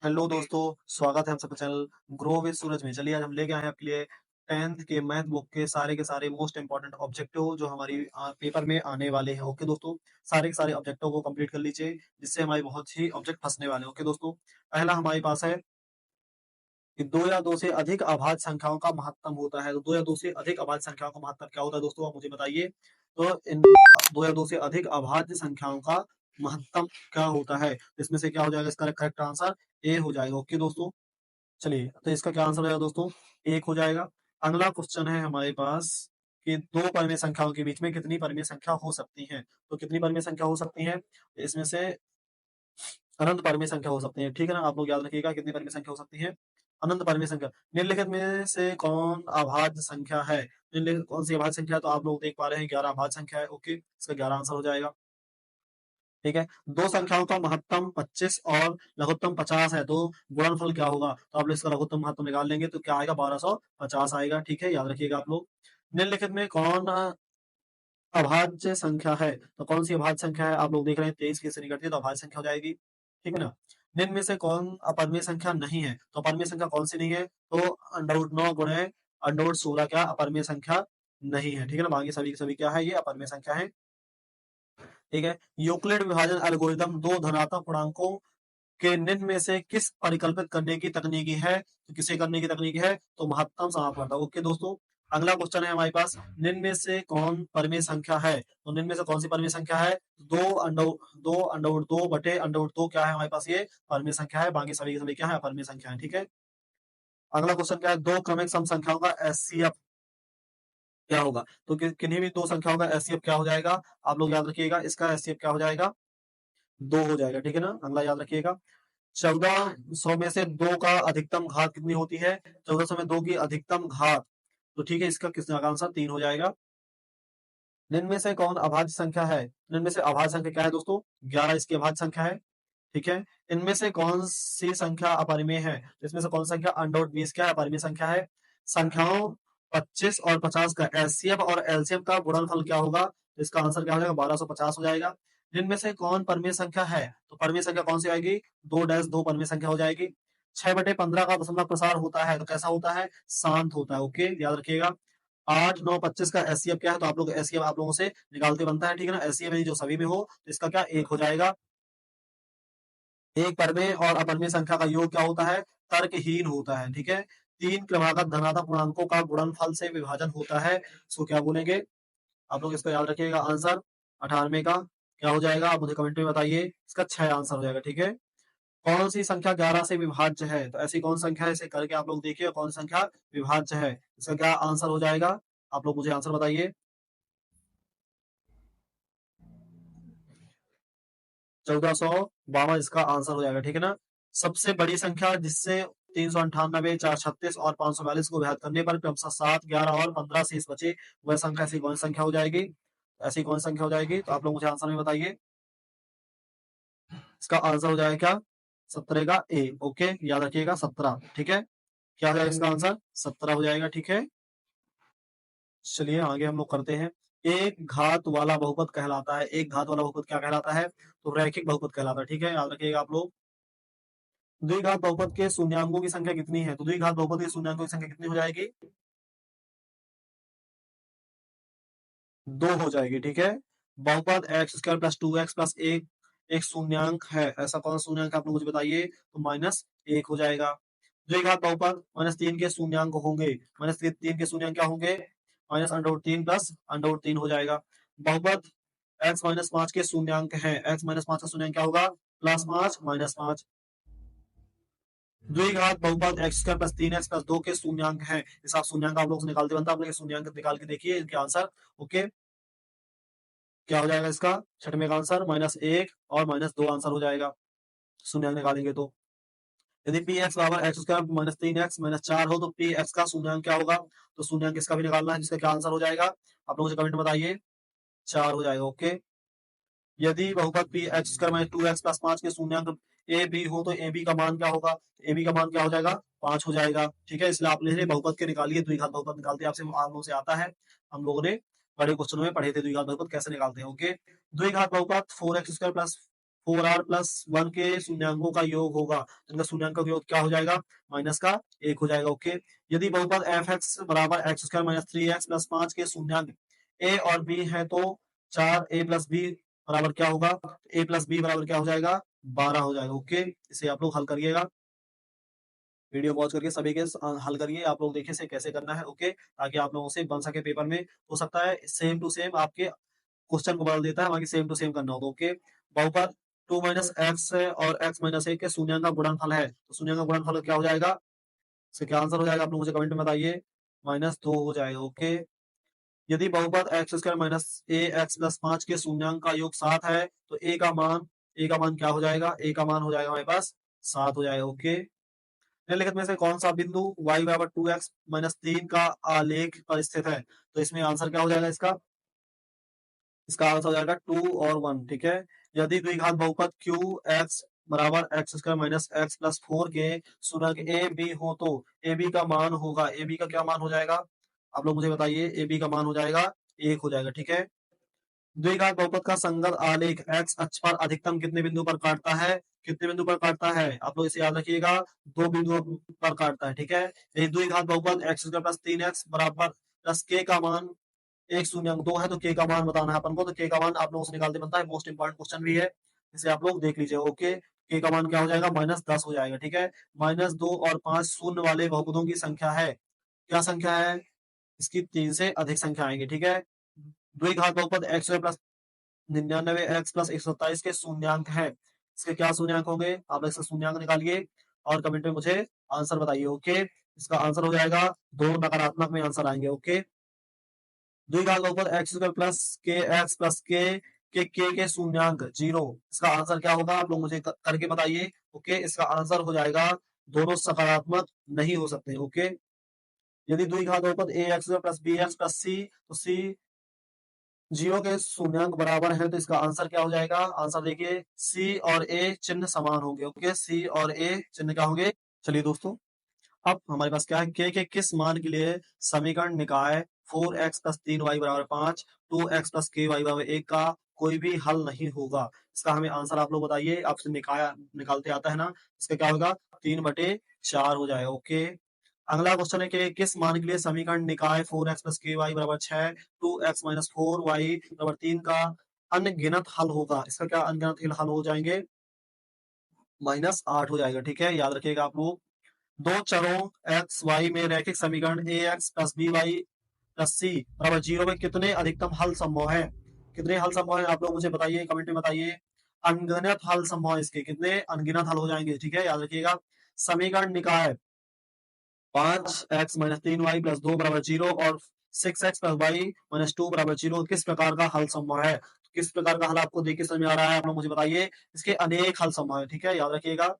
Hello दोस्तों, स्वागत है आप सबका चैनल ग्रो विद सूरज में। चलिए आज हम लेके आए हैं आपके लिए 10th के मैथ बुक के सारे मोस्ट इंपॉर्टेंट ऑब्जेक्टिव जो हमारी पेपर में आने वाले हैं। ओके दोस्तों, सारे के सारे ऑब्जेक्टिव को कंप्लीट कर लीजिए जिससे हमारे बहुत ही ऑब्जेक्ट फंसने वाले हैं। ओके दोस्तों, पहला हमारे पास है कि 2 या 2 से अधिक अभाज्य संख्याओं का महत्तम होता है। तो 2 या 2 से अधिक अभाज्य संख्याओं का महत्तम क्या होता है दोस्तों, आप मुझे बताइए। तो इन 2 या 2 से अधिक अभाज्य संख्याओं का महत्तम क्या होता है? इसमें से क्या हो जाएगा? इसका करेक्ट आंसर ए हो जाएगा। ओके दोस्तों, चलिए तो इसका क्या आंसर हो जाएगा दोस्तों? 1 हो जाएगा। अगला क्वेश्चन है हमारे पास कि 2 परिमेय संख्याओं के बीच में कितनी परिमेय संख्या हो सकती है? तो कितनी परिमेय संख्या हो सकती है? इसमें से अनंत परिमेय संख्या हो सकती है। ठीक है ना, आप लोग याद रखिएगा कितनी परिमेय संख्या हो सकती है? अनंत परिमेय संख्या। निम्नलिखित में से कौन अभाज्य संख्या है? निम्नलिखित कौन सी अभाज्य संख्या है? तो आप लोग देख पा रहे हैं 11 अभाज्य संख्या है। ओके, इसका 11 आंसर हो जाएगा। ठीक है, दो संख्याओं का महत्तम 25 और लघुत्तम 50 है, तो गुणनफल क्या होगा? तो आप लोग इसका लघुत्तम महत्तम निकाल लेंगे तो क्या आएगा? 1250 आएगा। ठीक है, याद रखिएगा आप लोग। निम्नलिखित में कौन अभाज्य संख्या है? तो कौन सी अभाज्य संख्या है? आप लोग देख रहे हैं 23 की श्रेणी करती है तो अभाज्य संख्या हो जाएगी। ठीक है ना। निम्न में से कौन अपरिमेय संख्या नहीं है? तो अपरिमेय संख्या कौन सी नहीं है? तो √9 गुणे √16 क्या अपरिमेय संख्या नहीं है। ठीक है ना, बाकी सभी सभी क्या है? ये अपरिमेय संख्या है। ठीक है, यूक्लिड विभाजन एल्गोरिथम दो धनात्मक पूर्णांकों के निम्न में से किस परिकल्पित करने की तकनीकी है? तो किसे करने की तकनीकी है? तो महत्तम समापवर्तक। ओके दोस्तों, अगला क्वेश्चन है हमारे पास, निम्न में से कौन परिमेय संख्या है? तो निम्न में से कौन सी परिमेय संख्या है? दो बटे अंडर दो क्या है हमारे पास? ये परिमेय संख्या है। बाकी सभी के सभी क्या है? अपरिमेय संख्या है। ठीक है, अगला क्वेश्चन क्या है? दो क्रमिक सम संख्याओं का एचसीएफ क्या होगा? तो किन्हीं भी दो संख्याओं का एचसीएफ क्या हो जाएगा? आप लोग याद रखिएगा, इसका एचसीएफ क्या हो जाएगा? 2 हो जाएगा। ठीक है ना, अगला याद रखिएगा। 1400 में से 2 का अधिकतम घात कितनी होती है? 1400 में 2 की अधिकतम घात, तो ठीक है, इसका किसका आंसर 3 हो जाएगा। निम्न में से कौन अभाज्य संख्या है? निम्न में से अभाज्य संख्या क्या है दोस्तों? 11 इसकी अभाज्य संख्या है। ठीक है, इनमें से कौन सी संख्या अपरिमेय है? इसमें से कौन सी संख्या √20 क्या अपरिमेय संख्या है? संख्याओं 25 और 50 का एचसीएफ और एलसीएम का गुणनफल क्या होगा? तो इसका आंसर क्या हो जाएगा? 1250 हो जाएगा। जिनमें से कौन परमेय संख्या है? तो परमेय संख्या कौन सी आएगी? 2-2 परमेय संख्या हो जाएगी। 6/15 का दशमलव प्रसार होता है तो कैसा होता है? शांत होता है। ओके, याद रखिएगा। 8, 9, 25 का एचसीएफ क्या है? तो आप लोग एचसीएफ आप लोगों से निकालते बनता है। ठीक है ना, एचसीएफ जो सभी में हो तो इसका क्या 1 हो जाएगा। एक परमेय और अपरमेय संख्या का योग क्या होता है? तर्कहीन होता है। ठीक है, 3 क्रमागत धनात्मक पूर्णांकों का गुणनफल से विभाजन होता है, इसको क्या बोलेंगे? आप लोग इसको याद रखिएगा। आंसर 98 का क्या हो जाएगा? आप मुझे कमेंट में बताइए। इसका 6 आंसर हो जाएगा। ठीक है, कौन सी संख्या 11 से विभाज्य है? तो ऐसी कौन संख्या है? इसे करके आप लोग देखिए कौन सी संख्या विभाज्य है। इसका क्या आंसर हो जाएगा? आप लोग मुझे आंसर बताइए। 1452 इसका आंसर हो जाएगा। ठीक है ना, सबसे बड़ी संख्या जिससे 398, 436 और 542 को विभाजित करने पर क्रमशः 7, 11 और 15 शेष बचे, वह संख्या ऐसी कौन सी संख्या हो जाएगी? ऐसी कौन सी संख्या हो जाएगी? तो आप लोग मुझे आंसर में बताइए। इसका आंसर हो जाएगा क्या? 17 का ए। ओके, याद रखिएगा 17। ठीक है, क्या हो जाएगा इसका आंसर? 17 हो जाएगा। ठीक है, चलिए आगे हम लोग करते हैं। एक घात वाला बहुपद कहलाता है, एक घात वाला बहुपद क्या कहलाता है? तो रैखिक बहुपद कहलाता है। ठीक है, याद रखिएगा आप लोग। द्विघात बहुपद के शून्यांकों की संख्या कितनी है? तो द्विघात बहुपद के शून्यांकों की संख्या कितनी हो जाएगी? 2 हो जाएगी। ठीक है, बहुपद x² + 2x + 1 एक शून्यांक है, ऐसा कौन सा शून्यांक आप लोग मुझे बताइए? तो -1 हो जाएगा। द्विघात बहुपद -3 के शून्यांक होंगे, -3 के शून्यांक क्या होंगे? -√3 + √3 हो जाएगा। बहुपद x-5 के शून्यांक है, x-5 का शून्यांक क्या होगा? +5 -5। द्विघात बहुपद x² + 3x + 2 के शून्यांक है, इस आप शून्यांक आप लोग से निकालते बनता है। आप लोग शून्यांक निकाल के देखिए इनके आंसर। ओके, क्या हो जाएगा इसका? छठवें का आंसर -1 और -2 आंसर हो जाएगा शून्यांक निकालेंगे तो। यदि पी एक्स बराबर x² - 3x - 4 हो तो पी एक्स का शून्यांक क्या होगा? तो शून्यांक इसका भी निकालना है, जिसका क्या आंसर हो जाएगा? आप लोग मुझे कमेंट में बताइए। 4 हो जाएगा। ओके, यदि बहुपद पी x² - 2x + 5 के शून्यांक ए बी हो तो ए बी का मान क्या होगा? ए बी का मान क्या हो जाएगा? 5 हो जाएगा। ठीक है, इसलिए आप ले बहुपद के निकालिए, द्विघात बहुपद निकालते हैं। आपसे आप लोगों से आता है, हम लोगों ने बड़े क्वेश्चनों में पढ़े थे द्विघात बहुपद कैसे निकालते हैं। ओके, द्विघात बहुपद 4x² + 4r प्लस 1 के शून्यांकों का योग होगा, तो इनका शून्यांकों का योग क्या हो जाएगा, माइनस का 1 हो जाएगा। ओके, यदि बहुपद एफ एक्स बराबर x square minus 3x plus 5 के शून्यांक ए और बी है तो 4a प्लस बी बराबर क्या होगा, a प्लस बी बराबर क्या हो जाएगा, 12 हो जाएगा। ओके, इसे आप लोग हल करिएगा, वीडियो पॉज करके सभी के हल करिए, आप लोग देखिए इसे कैसे करना है। ओके, ताकि आप लोगों से बन सके पेपर में, हो सकता है सेम टू सेम आपके क्वेश्चन को बदल देता है, बाकी सेम टू सेम करना होगा। ओके, बहुपद 2 माइनस एक्स है और x माइनस 1 के शून्यांक का गुणनफल है, तो शून्यांक का गुणनफल क्या हो जाएगा, इसका क्या आंसर हो जाएगा, आप लोग मुझे कमेंट में बताइए, -2 हो जाएगा। ओके, यदि बहुपद एक्स स्क्वायर माइनस ए एक्स प्लस 5 के शून्यांक का योग 7 है तो ए का मान क्या हो जाएगा, ए का मान हो जाएगा हमारे पास 7 हो जाएगा। ओके, निम्नलिखित में से कौन सा बिंदु y बराबर 2x माइनस 3 का आलेख पर स्थित है, तो इसमें आंसर क्या हो जाएगा, इसका इसका आंसर हो जाएगा 2 और 1। ठीक है, यदि द्विघात बहुपद क्यू एक्स बराबर x square minus x plus 4 के शून्यक ए बी हो तो ए बी का मान होगा, ए बी का क्या मान हो जाएगा, आप लोग मुझे बताइए, ए बी का मान हो जाएगा 1 हो जाएगा। ठीक है, द्विघात बहुपद का संगत आलेख एक्स अक्ष पर अधिकतम कितने बिंदु पर काटता है, कितने बिंदु पर काटता है, आप लोग इसे याद रखिएगा, 2 बिंदुओं पर काटता है। ठीक है, यदि द्विघात बहुपद एक्स स्क्वायर प्लस 3x बराबर प्लस के का मान एक शून्यंक 2 है तो के का मान बताना है अपन को, तो के का मान आप लोगों से निकालते बनता है, मोस्ट इंपॉर्टेंट क्वेश्चन भी है, इसे आप लोग देख लीजिए। ओके, के का मान क्या हो जाएगा, -10 हो जाएगा। ठीक है, -2 और 5 शून्य वाले बहुपदों की संख्या है, क्या संख्या है, इसकी 3 से अधिक संख्या आएंगी। ठीक है, द्विघात बहुपद एक्स प्लस 99 एक्स प्लस 127 के शून्यांक है, इसके क्या शून्यांक होंगे, आप इसका शून्यांक निकालिए और कमेंट में मुझे आंसर बताइए। ओके, इसका आंसर हो जाएगा 2 नकारात्मक में आंसर आएंगे। ओके, द्विघात बहुपद एक्स स्क्वायर प्लस के एक्स प्लस के शून्यांक 0, इसका आंसर क्या होगा, आप लोग मुझे करके बताइए। ओके, इसका आंसर हो जाएगा, दोनों सकारात्मक नहीं हो सकते। ओके, यदि द्विघात बहुपद a x plus b x plus c, तो सी 0 के शून्यांक बराबर है, तो इसका आंसर क्या हो जाएगा, आंसर देखिए, सी और ए चिन्ह समान होंगे। ओके, सी और ए चिन्ह क्या होंगे। चलिए दोस्तों, अब हमारे पास क्या है, के किस मान के लिए समीकरण निकाय 4x प्लस 3y बराबर 5, 2x प्लस के वाई बराबर 1 का कोई भी हल नहीं होगा, इसका हमें आंसर आप लोग बताइए, आपसे निकाय निकालते आता है ना, इसका क्या होगा, 3/4 हो जाएगा। ओके, अगला क्वेश्चन है कि किस मान के लिए समीकरण निकाय 4x प्लस के वाई बराबर 6, 2x माइनस 4y बराबर 3 का अनगिनत हल होगा, इसका क्या अनगिनत हल हो जाएंगे, -8 हो जाएगा। ठीक है, याद रखिएगा आप लोग, दो चरों एक्स वाई में रैखिक समीकरण a x plus b y plus c बराबर 0 में कितने अधिकतम हल संभव है, कितने हल संभव है, आप लोग मुझे बताइए, कमेंट में बताइए, अनगिनत हल संभव है, इसके कितने अनगिनत हल हो जाएंगे। ठीक है, याद रखिएगा, समीकरण निकाय 5x माइनस 3y प्लस 2 बराबर 0 और 6x प्लस वाई माइनस 2 बराबर 0 किस प्रकार का हल संभव है, किस प्रकार का हल आपको देख के समझ में आ रहा है, आप लोग मुझे बताइए, इसके अनेक हल संभव है। ठीक है, याद रखिएगा,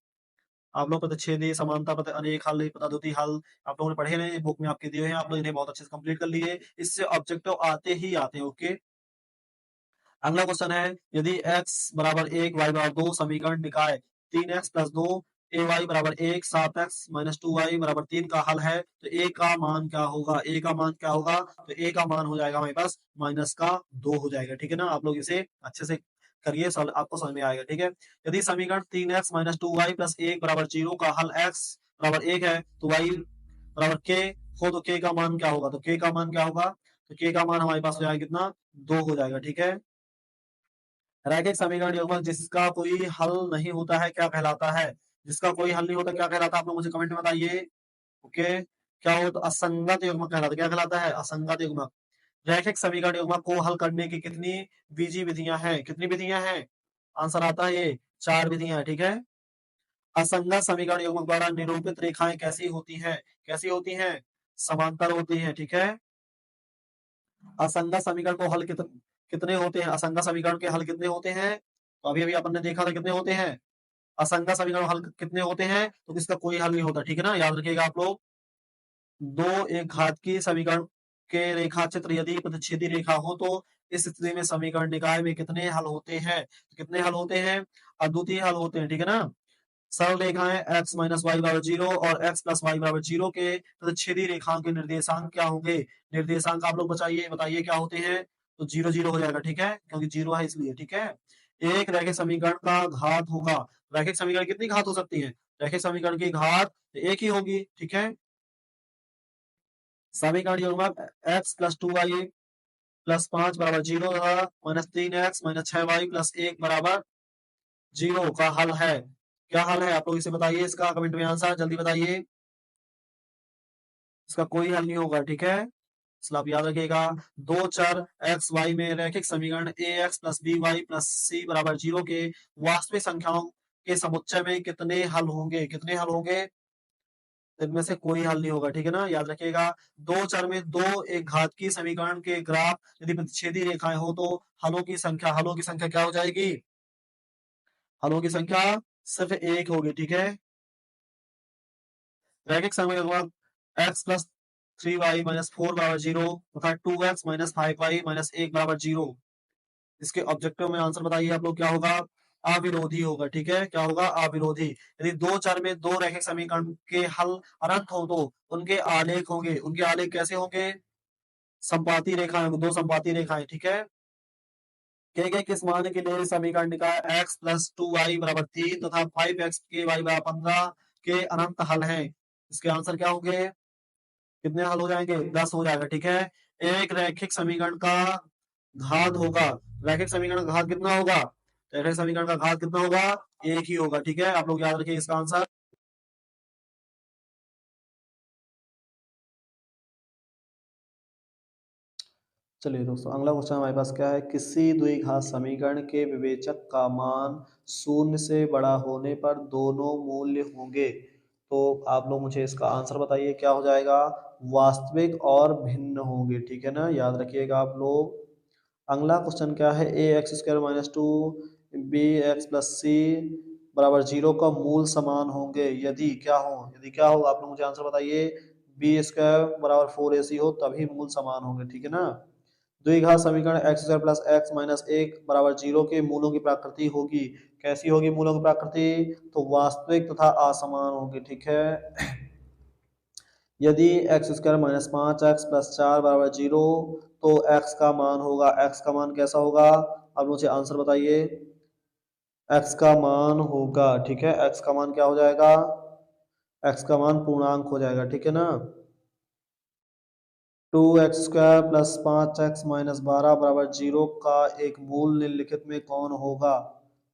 आप लोग प्रतिच्छेदी समानता अनेक हल पदाद्वितीय हल आप लोगों ने पढ़े नहीं, बुक में आपके दिए हैं, आप लोग इन्हें बहुत अच्छे से कंप्लीट कर लिए, इससे ऑब्जेक्टिव आते ही आते हैं। ओके, अगला क्वेश्चन है, यदि x बराबर 1 y बराबर 2 समीकरण निकाय 3x प्लस 2 ए वाई बराबर 1 7x माइनस 2y बराबर 3 का हल है तो a का मान क्या होगा, a का मान क्या होगा, तो a का मान हो जाएगा हमारे पास -2 हो जाएगा। ठीक है ना, आप लोग इसे अच्छे से करिए, आपको समझ में आएगा। ठीक है, यदि समीकरण 3x माइनस 2y प्लस 1 बराबर 0 का हल x बराबर 1 है तो y बराबर k हो तो k का मान क्या होगा, तो k का मान क्या होगा, तो k का मान हमारे पास हो जाएगा कितना, 2 हो जाएगा। ठीक है, रैखिक समीकरण युग्मक जिसका कोई हल नहीं होता है क्या कहलाता है, जिसका कोई हल नहीं होता क्या कहलाता है, आप लोग मुझे कमेंट में बताइए। ओके, क्या हो तो असंगत युग्मक कहलाता है, क्या कहलाता है, असंगत युग्मक। रैखिक समीकरण युग्मक को हल करने की कितनी बीजी विधियां हैं, कितनी विधियां हैं, आंसर आता है ये 4 विधियां। ठीक है, असंगत समीकरण युग्मक द्वारा निरूपित रेखाएं कैसी होती हैं, कैसी होती हैं, समांतर होती हैं। ठीक है, असंगत समीकरण को हल कितने होते हैं, असंगत समीकरण के हल कितने होते हैं, तो अभी अभी अपन ने देखा था कितने होते हैं, असंगत समीकरण हल कितने होते हैं, तो किसका कोई हल नहीं होता। ठीक है ना, याद रखिएगा आप लोग, दो एक घातीय समीकरण के रेखा चित्र यदि प्रतिच्छेदी रेखा हो तो इस स्थिति में समीकरण निकाय में कितने हल होते हैं, तो कितने हल होते हैं, अद्वितीय हल होते हैं। ठीक है ना, सरल रेखाएं x माइनस वाई बराबर 0 और x प्लस वाई बराबर 0 के प्रतिच्छेदी रेखाओं के निर्देशांक क्या होंगे, निर्देशांक आप लोग बताइए बताइए क्या होते हैं, तो 0 0 हो जाएगा। ठीक है, क्योंकि 0 है इसलिए। ठीक है, एक रैखिक समीकरण का घात होगा। रैखिक समीकरण कितनी घात हो सकती है? रैखिक समीकरण की घात एक ही होगी, ठीक है। समीकरण ये होगा x प्लस 2y प्लस 5 बराबर 0 minus 3x minus 6y plus 1 बराबर 0 का हल है। क्या हल है आप लोग इसे बताइए, इसका कमेंट में आंसर जल्दी बताइए। इसका कोई हल नहीं होगा, ठीक है। इसलिए आप याद रखिएगा, दो चर एक्स वाई में रैखिक समीकरण a x plus b y plus c बराबर 0 के वास्तविक संख्याओं के समुच्चय में कितने हल होंगे? कितने हल होंगे? इनमें से कोई हल नहीं होगा, ठीक है ना, याद रखिएगा। दो चर में दो एक घातीय समीकरण के ग्राफ यदि प्रतिच्छेदी रेखाएं हो तो हलों की संख्या क्या हो जाएगी? हलों की संख्या सिर्फ एक होगी, ठीक है। रैखिक समीकरण एक्स प्लस 3y माइनस 4 बराबर 0 तथा 2x माइनस 5y माइनस 1 बराबर 0। इसके ऑब्जेक्टिव में आंसर बताइए आप लोग, क्या होगा? अविरोधी होगा, ठीक है। क्या होगा? अविरोधी। यदि दो चर में दो रैखिक समीकरण के हल अनंत हो तो उनके आलेख होंगे। उनके आलेख कैसे होंगे? संपाती रेखाएं, दो संपाती रेखाएं, ठीक है। के किस मान के लिए समीकरण निकाय x प्लस 2y बराबर 3 तथा 5x के y बराबर 15 के अनंत हल है? इसके आंसर क्या होंगे? कितने हल हो जाएंगे? 10 हो जाएगा, ठीक है। एक रैखिक समीकरण का घात होगा। रैखिक समीकरण का घात कितना होगा? रैखिक समीकरण का घात कितना होगा? एक ही होगा, ठीक है। आप लोग याद रखिए इसका आंसर। चलिए दोस्तों, अगला क्वेश्चन हमारे पास क्या है? किसी द्विघात समीकरण के विवेचक का मान शून्य से बड़ा होने पर दोनों मूल्य होंगे। तो आप लोग मुझे इसका आंसर बताइए, क्या हो जाएगा? वास्तविक और भिन्न होंगे, ठीक है ना, याद रखिएगा आप लोग। अगला क्वेश्चन क्या है? A x square minus two b x plus c बराबर 0 का मूल समान होंगे यदि क्या हो? यदि क्या हो आप लोग मुझे आंसर बताइए। बी स्क्वायर बराबर 4ac हो तभी मूल समान होंगे, ठीक है ना। द्विघात समीकरण x square plus x minus 1 बराबर 0 के मूलों की प्रकृति होगी। कैसी होगी मूलों की प्रकृति? तो वास्तविक तथा असमान होगी, ठीक है। यदि x square minus 5x plus 4 बराबर 0 तो x का मान होगा। x का मान कैसा होगा? अब मुझे आंसर बताइए। x का मान होगा, ठीक है, x का मान क्या हो जाएगा? x का मान पूर्णांक हो जाएगा, ठीक है ना। 2x square plus 5x minus 12 बराबर 0 का एक मूल निम्नलिखित में कौन होगा?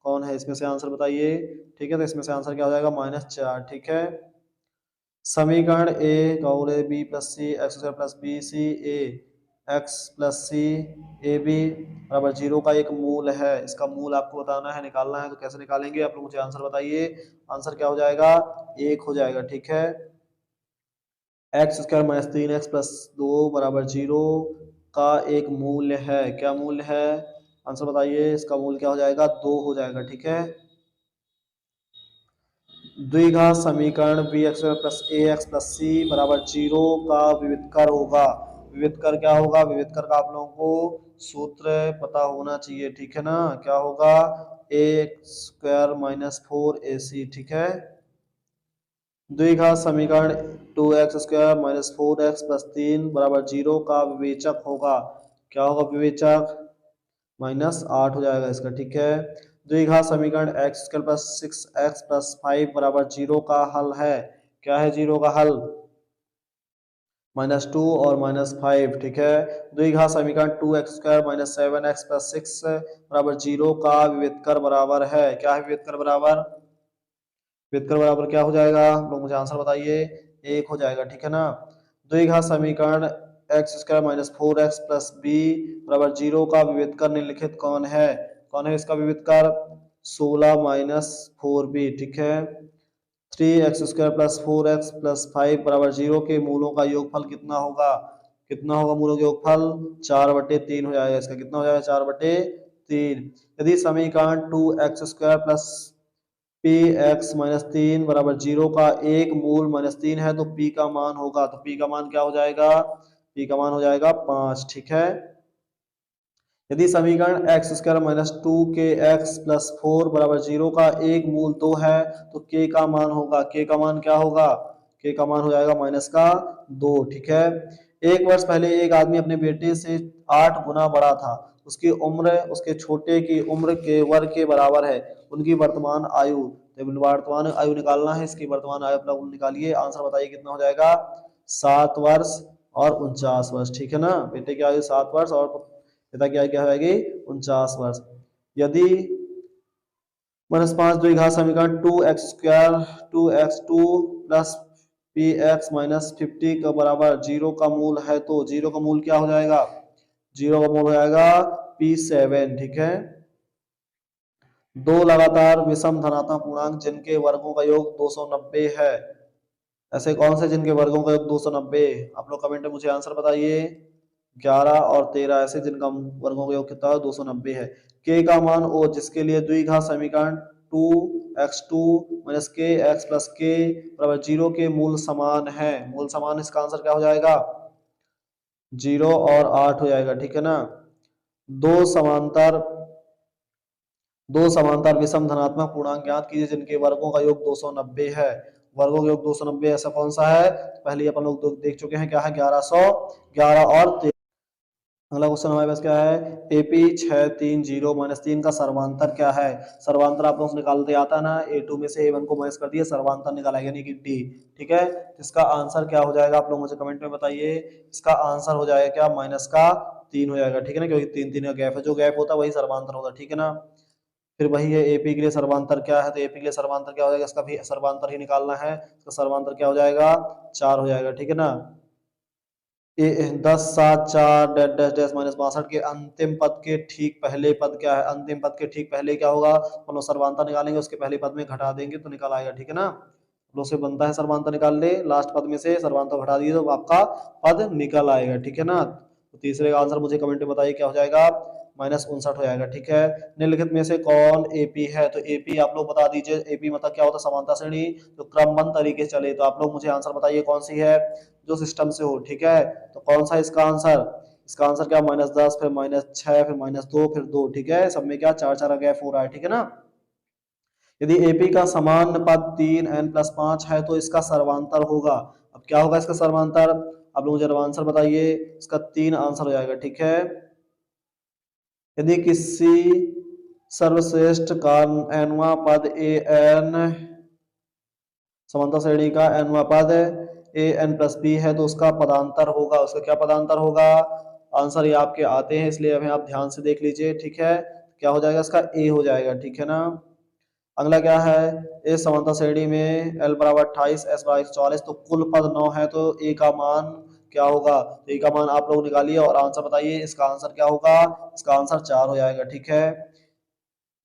कौन है इसमें से? आंसर बताइए, ठीक है। तो इसमें से आंसर क्या हो जाएगा? -4, ठीक है। समीकरण ए कौल a b plus c x square plus b c a x plus c a b बराबर 0 का एक मूल है। इसका मूल आपको बताना है, निकालना है। तो कैसे निकालेंगे आप लोग मुझे आंसर बताइए। आंसर क्या हो जाएगा? 1 हो जाएगा, ठीक है। X square minus 3x plus 2 बराबर 0 का एक मूल्य है। क्या मूल्य है? आंसर बताइए। इसका मूल्य क्या हो जाएगा? 2 हो जाएगा, ठीक है। द्विघात समीकरण बी एक्स प्लस ए एक्स प्लस सी बराबर 0 का विविधकर होगा। विविधकर क्या होगा? विविधकर का आप लोगों को सूत्र पता होना चाहिए, ठीक है ना। क्या होगा? ए स्क्वायर माइनस 4ac, ठीक है। द्विघात समीकरण 2x square minus 4x plus 3 बराबर 0 का विवेचक होगा। क्या होगा विवेचक? -8 हो जाएगा इसका, ठीक है। द्विघात समीकरण x square plus 6x plus 5 बराबर 0 का हल है। क्या है 0 का हल? -2 और -5, ठीक है। द्विघात समीकरण 2x square minus 7x plus 6 बराबर 0 का विविधकर बराबर है। क्या है विविधकर बराबर? विविधकर बराबर क्या हो जाएगा? लोग मुझे आंसर बताइए। 1 हो जाएगा, ठीक है ना। द्विघात समीकरण x square minus 4x plus B बराबर 0 का विविधकर निम्नलिखित कौन है? कौन है इसका विविधकर? 16 माइनस 4b, ठीक है। 3x square plus 4x plus 5 बराबर 0 के मूलों का योगफल कितना होगा? कितना होगा मूलों का योगफल? 4/3 हो जाएगा इसका। कितना हो जाएगा? 4/3। यदि समीकरण 2x square plus P x minus 3 बराबर 0 का एक मूल -3 है तो पी का मान होगा। तो पी का मान क्या हो जाएगा? पी का मान हो जाएगा 5, ठीक है। यदि समीकरण एक्स स्क्वायर माइनस 2 के एक्स प्लस 4 बराबर 0 का एक मूल 2 है तो के का मान होगा। के का मान क्या होगा? के का मान हो जाएगा -2, ठीक है। एक वर्ष पहले एक आदमी अपने बेटे से 8 गुना बड़ा था उसकी उम्र उसके छोटे की उम्र के वर्ग के बराबर है, उनकी वर्तमान आयु। तो वर्तमान आयु निकालना है, इसकी वर्तमान आयु अपना निकालिए, आंसर बताइए कितना हो जाएगा, 7 वर्ष और 49 वर्ष। ठीक है ना, बेटे की आयु 7 वर्ष और पिता की आयु क्या हो जाएगी, 49 वर्ष। यदि -5 द्विघात समीकरण 2x² 2x2 plus px minus 50 का बराबर 0 का मूल है, तो 0 का मूल क्या हो जाएगा, 0 का मूल हो जाएगा p7। ठीक है, दो लगातार विषम धनात्मक पूर्णांक जिनके वर्गों का योग 290 है, ऐसे कौन से जिनके वर्गों का योग 290, आप लोग कमेंट में मुझे आंसर बताइए। 11 और 13 ऐसे जिनका वर्गों का योग कितना है, 290 है। k का मान ओ जिसके लिए द्विघात समीकरण 2x2 minus kx plus k बराबर 0 के मूल समान है, मूल समान, इसका आंसर क्या हो जाएगा, 0 और 8 हो जाएगा। ठीक है ना, दो समांतर विषम धनात्मक पूर्णांक ज्ञात कीजिए जिनके वर्गों का योग 290 है। वर्गों का योग 290 ऐसा कौन सा है, पहले अपन लोग देख चुके हैं, क्या है, 1111 और 13। अगला क्वेश्चन हमारे पास क्या है, AP 630 माइनस 3 का सर्वांतर क्या है। सर्वांतर आप लोगों से निकालते आता है ना, A2 में से A1 को माइनस कर दिया, सर्वांतर निकाला यानी कि D। ठीक है, इसका आंसर क्या हो जाएगा, आप लोग मुझे कमेंट में बताइए। इसका आंसर हो जाएगा क्या, -3 हो जाएगा। ठीक है ना, क्योंकि 3 का गैप है, जो गैप होता है वही सर्वांतर होता है। ठीक है ना, फिर वही है AP के लिए सर्वांतर क्या है, तो AP के लिए सर्वांतर क्या हो जाएगा, इसका भी सर्वांतर ही निकालना है, इसका सर्वांतर क्या हो जाएगा, 4 हो जाएगा। ठीक है ना, 10 7 4 डैश डैश डैश माइनस 62 के अंतिम पद के ठीक पहले पद क्या है, अंतिम पद के ठीक पहले क्या होगा, हम लोग सर्वांतर निकालेंगे, उसके पहले पद में घटा देंगे तो निकल आएगा। ठीक है ना, लोग से बनता है सर्वांतर निकाल ले, लास्ट पद में से सर्वांतर घटा दिए तो आपका पद निकल आएगा। ठीक है ना, तो तीसरे का आंसर मुझे कमेंट में बताइए क्या हो जाएगा, -59 हो जाएगा। ठीक है, निम्नलिखित में से कौन AP है, तो AP आप लोग बता दीजिए, AP मतलब क्या होता है, समांतर श्रेणी जो क्रमबद्ध तरीके से चले, तो आप लोग मुझे आंसर बताइए कौन सी है जो सिस्टम से हो। ठीक है, तो कौन सा इसका आंसर, इसका आंसर क्या, -10 फिर -6 फिर -2 फिर 2। ठीक है, सब में क्या 4 का गैप हो रहा है। ठीक है ना, यदि AP का समान पद 3n+5 है तो इसका सर्वांतर होगा। अब क्या होगा इसका सर्वांतर, आप लोग मुझे आंसर बताइए, इसका 3 आंसर हो जाएगा। ठीक है, यदि किसी सर्वश्रेष्ठ का nवां पद an समांतर श्रेणी का nवां पद an+b है तो उसका पदांतर होगा, उसका क्या पदांतर होगा, आंसर ये आपके आते हैं इसलिए अभी आप ध्यान से देख लीजिए। ठीक है, क्या हो जाएगा, इसका A हो जाएगा। ठीक है ना, अगला क्या है, ए समांतर श्रेणी में L बराबर 28 S बराबर 144, तो कुल पद 9 है, तो A का मान क्या होगा, तो A का मान आप लोग निकालिए और आंसर बताइए, इसका आंसर क्या होगा, इसका आंसर 4 हो जाएगा। ठीक है,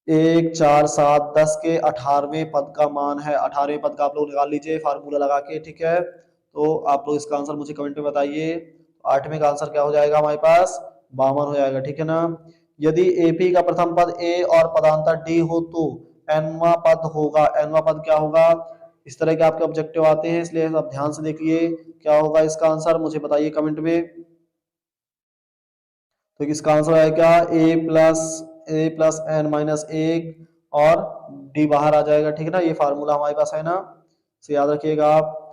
1 4 7 10 के 18वें पद का मान है, 18वें पद का आप लोग निकाल लीजिए फार्मूला लगा के। ठीक है, तो आप लोग इसका आंसर मुझे कमेंट में बताइए, 8वें का आंसर क्या हो जाएगा हमारे पास, 52 हो जाएगा। ठीक है ना, यदि AP का प्रथम पद A और पदांतर D हो तो nवां पद होगा, nवां पद क्या होगा, इस तरह के आपके ऑब्जेक्टिव आते हैं इसलिए आप ध्यान से देखिए क्या होगा इसका आंसर, मुझे बताइए कमेंट में। तो इसका आंसर है क्या, A+n-1 और D बाहर आ जाएगा। ठीक है ना, ये फार्मूला हमारे पास है ना, इसे याद रखिएगा आप।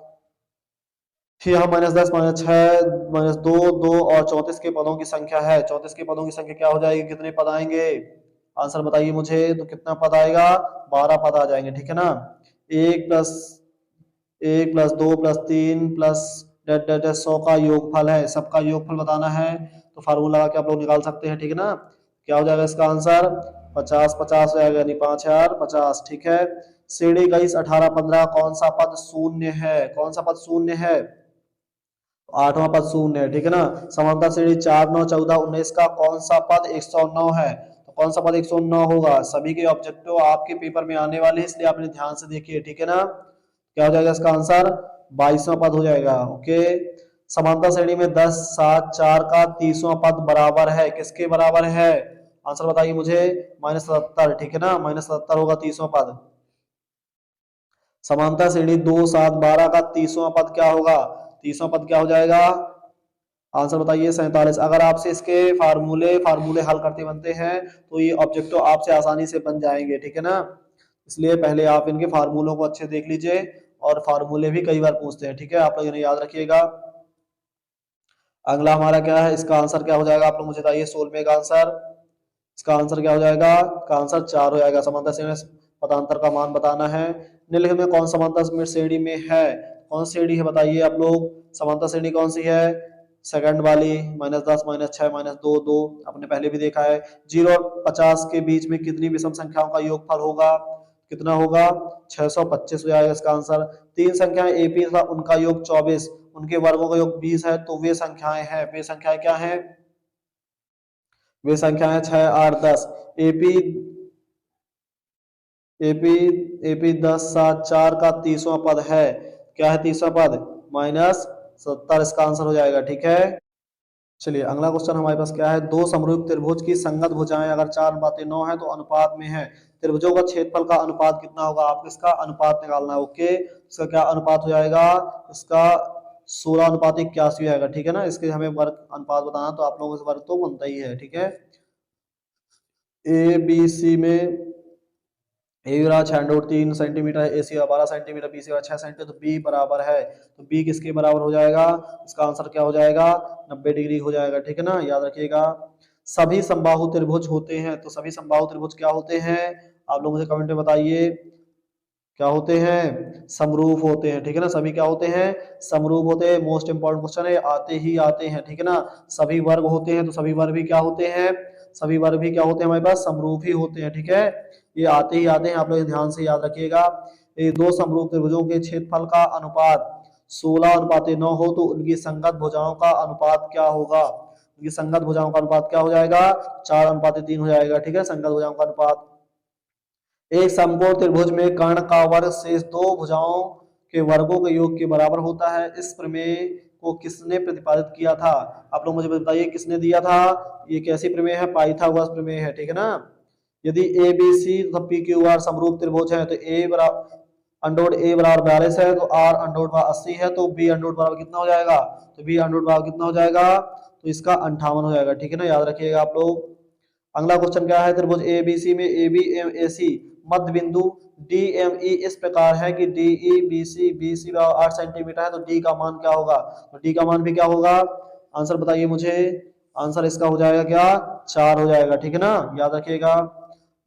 फिर यहाँ -10 -6 -2 2 और 34 के पदों की संख्या है, 34 के पदों की संख्या क्या हो जाएगी, कितने पद आएंगे, आंसर बताइए मुझे, तो कितना पद आएगा, 12 पद आ जाएंगे। ठीक है ना, 1 प्लस 2 प्लस 3 प्लस 100 का योगफल है, सबका योगफल बताना है, तो फार्मूला लगा के आप लोग निकाल सकते हैं। ठीक है ना, क्या हो जाएगा इसका आंसर, 50 50 हो जाएगा, यानी 5050। ठीक है, श्रेणी का इस 18 15 कौन सा पद शून्य है, कौन सा पद शून्य है, 8वां पद शून्य है। ठीक है ना, समांतर श्रेणी 4 9 14 19 का कौन सा पद 109 है, तो कौन सा पद 109 होगा, सभी के ऑब्जेक्टिव आपके पेपर में आने वाले हैं इसलिए आपने ध्यान से देखिए। ठीक है ना, क्या हो जाएगा इसका आंसर, 22वां पद हो जाएगा। ओके, समांतर श्रेणी में 10 7 4 का 30वां पद बराबर है, किसके बराबर है, आंसर बताइए मुझे, -77। ठीक है ना, -77 होगा 30वां पद। समांतर श्रेणी 2 7 12 का 30वां पद क्या होगा, 30वां पद क्या हो जाएगा, आंसर बताइए, 47। अगर आपसे इसके फार्मूले हल करते बनते हैं तो ये ऑब्जेक्टिव आपसे आसानी से बन जाएंगे। ठीक है ना, इसलिए पहले आप इनके फार्मूलों को अच्छे देख लीजिए और फार्मूले भी कई बार पूछते हैं। ठीक है, आप लोग इन्हें याद रखिएगा। अगला हमारा क्या है, इसका आंसर क्या हो जाएगा, आप लोग मुझे बताइए 16वें का आंसर, इसका आंसर क्या हो जाएगा? इसका आंसर 4 हो जाएगा। समांतर श्रेणी में पदांतर का मान बताना है। निम्नलिखित में कौन समांतर श्रेणी में है? कौन सी श्रेणी है बताइए आप लोग? समांतर श्रेणी कौन सी है? सेकंड वाली, -10, -6, -2, 2 आपने पहले भी देखा है। 0 और 50 के बीच में कितनी विषम संख्याओं का योगफल होगा? कितना होगा? 625 हो जाएगा इसका आंसर। 3 संख्याएं एपी तथा उनका योग 24, उनके वर्गों का योग 20 है, तो वे संख्याएं हैं। वे संख्याएं क्या हैं? वे संख्याएं 6, 8, 10। एपी एपी एपी 10, 7, 4 का 30वां पद है। क्या है 30वां पद? -70 इसका आंसर हो जाएगा। ठीक है, चलिए अगला क्वेश्चन हमारे पास क्या है? दो समरूप त्रिभुज की संगत भुजाएं अगर 4/9 है तो अनुपात में है, त्रिभुजों का क्षेत्रफल का अनुपात कितना होगा? आपको इसका अनुपात निकालना है। ओके, इसका क्या अनुपात हो जाएगा? इसका 16:81 हो जाएगा। ठीक है ना, इसके हमें वर्ग अनुपात बताना, तो आप लोगों से वर्ग तो बनता ही है। ठीक है, ए बी सी में ए बराबर 6√3 सेंटीमीटर है, ए सी 12 सेंटीमीटर, बी सी 6 सेंटीमीटर, तो बी बराबर है, तो बी किसके बराबर हो जाएगा? इसका आंसर क्या हो जाएगा? 90 डिग्री हो जाएगा। ठीक है ना, याद रखिएगा। सभी समबाहु त्रिभुज होते हैं, तो सभी समबाहु त्रिभुज क्या होते हैं? आप लोग मुझे कमेंट में बताइए, क्या होते हैं? समरूप होते हैं। ठीक है ना, सभी क्या होते हैं? समरूप होते हैं। मोस्ट इंपॉर्टेंट क्वेश्चन है, आते ही आते हैं। ठीक है ना, सभी वर्ग होते हैं, तो सभी वर्ग भी क्या होते हैं? सभी वर्ग भी क्या होते हैं हमारे पास? समरूप ही होते हैं। ठीक है, ये आते ही आते हैं, आप लोग ध्यान से याद रखिएगा। ये दो समरूप त्रिभुजों के क्षेत्रफल का अनुपात 16:9 हो तो उनकी संगत भुजाओं का अनुपात क्या होगा? उनकी संगत भुजाओं का अनुपात क्या हो जाएगा? 4:3 हो जाएगा। ठीक है, संगत भुजाओं का अनुपात। एक समकोण त्रिभुज में कर्ण का वर्ग शेष दो भुजाओं के वर्गों के योग के बराबर होता है। इस प्रमेय को किसने प्रतिपादित किया था? आप लोग मुझे बताइए, किसने दिया था? ये कैसी प्रमेय है? पाइथागोरस प्रमेय है। ठीक है ना, यदि ए बी सी तथा पी क्यू आर समरूप त्रिभुज है तो ए बराबर √a बराबर 42 है, तो r √80 है, तो b बराबर कितना हो जाएगा? तो b बराबर कितना हो जाएगा? तो इसका 58 हो जाएगा। ठीक है ना, याद रखिएगा आप लोग। अगला क्वेश्चन क्या है? त्रिभुज ए बी सी में ए बी एम ए सी मध्य बिंदु डी एम ई इस प्रकार है कि D E B C 8 centimetre है, तो डी का मान क्या होगा? तो डी का मान भी क्या होगा? आंसर बताइए मुझे। आंसर इसका हो जाएगा क्या? 4 हो जाएगा। ठीक है ना, याद रखिएगा।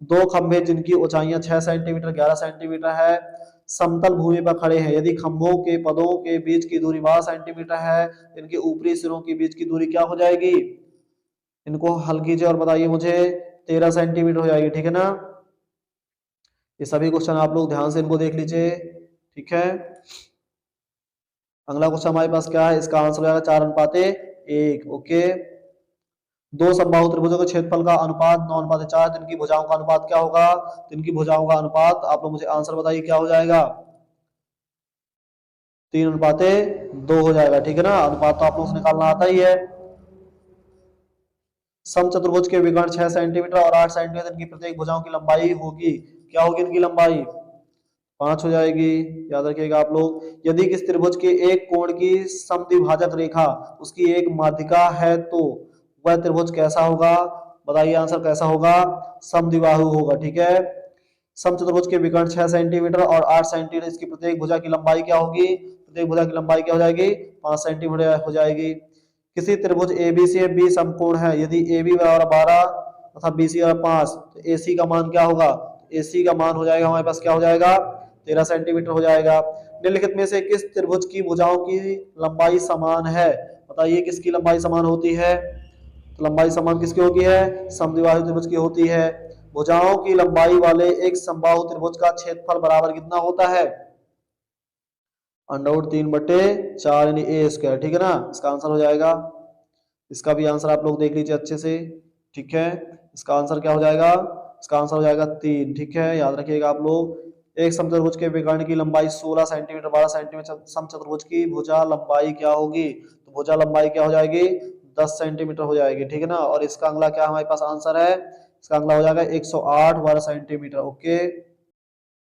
दो खंभे जिनकी ऊंचाइयां 6 सेंटीमीटर 11 सेंटीमीटर है, समतल भूमि पर खड़े हैं। यदि खंभों के पदों के बीच की दूरी 12 सेंटीमीटर है, इनके ऊपरी सिरों के बीच की दूरी क्या हो जाएगी? इनको हल कीजिए और बताइए मुझे। 13 सेंटीमीटर हो जाएगी। ठीक है ना, ये सभी क्वेश्चन आप लोग ध्यान से इनको देख लीजिए। ठीक है, अगला क्वेश्चन हमारे पास क्या है? इसका आंसर हो जाएगा 4:1। ओके, दो समबाहु त्रिभुजों के क्षेत्रफल का अनुपात 9:4, तो इनकी भुजाओं का अनुपात क्या होगा? तो इनकी भुजाओं का अनुपात आप लोग मुझे आंसर बताइए, क्या हो जाएगा? 3:2 हो जाएगा। ठीक है ना, अनुपात तो आप लोग से निकालना आता ही है। समचतुर्भुज के विकर्ण 6 सेंटीमीटर और 8 सेंटीमीटर, इनकी प्रत्येक भुजाओं की लंबाई होगी, क्या होगी इनकी लंबाई? 5 हो जाएगी। याद रखिएगा आप लोग। यदि किस त्रिभुज के एक कोण की समद्विभाजक रेखा उसकी एक माध्यिका है तो वह त्रिभुज कैसा होगा? बताइए आंसर कैसा होगा? समद्विबाहु होगा। ठीक है, समचतुर्भुज के विकर्ण 6 सेंटीमीटर और 8 सेंटीमीटर, इसकी प्रत्येक भुजा की लंबाई क्या होगी? प्रत्येक भुजा की लंबाई क्या हो जाएगी? 5 सेंटीमीटर हो जाएगी। किसी त्रिभुज एबीसी में बी समकोण है, यदि AB बराबर 12 तथा BC बराबर 5, तो AC का मान क्या होगा? AC का मान हो जाएगा हमारे पास, क्या हो जाएगा? 13 सेंटीमीटर हो जाएगा। निम्नलिखित में से किस त्रिभुज की भुजाओं की लंबाई समान है? बताइए किसकी लंबाई समान होती है? तो लंबाई समान किसकी होती है? समद्विबाहु त्रिभुज की होती है। भुजाओं की लंबाई वाले एक समबाहु त्रिभुज का क्षेत्रफल बराबर कितना होता है? √3/4 यानी a²। ठीक है ना, इसका आंसर हो जाएगा। इसका भी आंसर आप लोग देख लीजिए अच्छे से। ठीक है, इसका आंसर क्या हो जाएगा? इसका आंसर हो जाएगा 3। ठीक है, याद रखिएगा आप लोग। एक समचतुर्भुज के विकर्ण की लंबाई 16 सेंटीमीटर 12 सेंटीमीटर, समचतुर्भुज की भुजा लंबाई क्या होगी? तो भुजा लंबाई क्या हो जाएगी? 10 सेंटीमीटर हो जाएगी। ठीक है ना, और इसका अगला क्या हमारे पास आंसर है? इसका अगला हो जाएगा 108 वर्ग सेंटीमीटर। ओके,